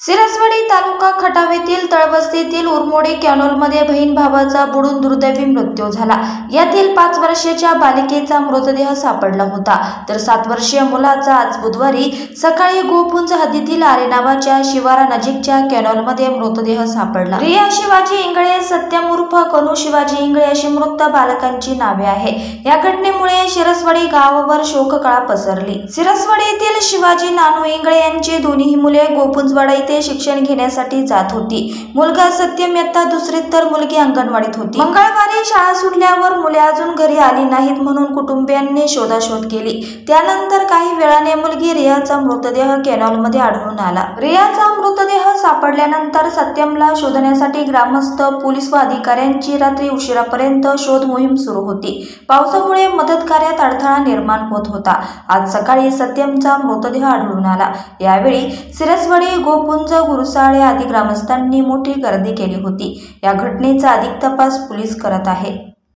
सिरसवाडी तालुका खटाव येथील तळवस्तीतील उरमोडी कॅनॉलमध्ये बहीण भावाचा बुडून दुर्दैवी मृत्यू झाला। यातील 5 वर्षाच्या बालिकेचा मृतदेह सापडला होता, तर 7 वर्षीय मुलाचा आज बुधवारी सकाळी गोपुंज हद्दीतील आरे नावाच्या शिवारानजीकच्या कॅनॉलमध्ये मृतदेह सापडला। रिया शिवाजी इंगळे, सत्यम उर्फ कनू शिवाजी इंगळे अशी मृत बालकांची नावे आहे। या घटनेमुळे सिरसवाडी गावावर शोककळा पसरली। सिरसवाडी येथील शिवाजी नानू इंगळे यांची दोन्ही मुले गोपुंजवाडा ते शिक्षण घेण्यासाठी जात होती। मुलगा सत्यम इयत्ता 2रीत तर मुलगी अंगणवाडीत होती। मंगळवारी शाळा सुटल्यावर मुले अजून घरी आली नाहीत म्हणून कुटुंबियांनी शोधाशोध केली। त्यानंतर काही वेळाने मुलगी रियाचा मृतदेह कॅनॉलमध्ये आढळून आला। रियाचा मृतदेह सापडल्यानंतर सत्यमला शोधण्यासाठी ग्रामस्थ, पोलीस व अधिकाऱ्यांची रात्री उशिरापर्यंत शोध मोहीम सुरू होती। पावसामुळे मदत कार्यात अडथळा निर्माण होत होता। आज सकाळी सत्यमचा मृतदेह आढळून आला। यावेळी सिरसवाडी, गोपुंज, गुरुसाळे आदी ग्रामस्थांनी मोठी गर्दी केली होती। या घटनेचा अधिक तपास पोलीस करत आहेत।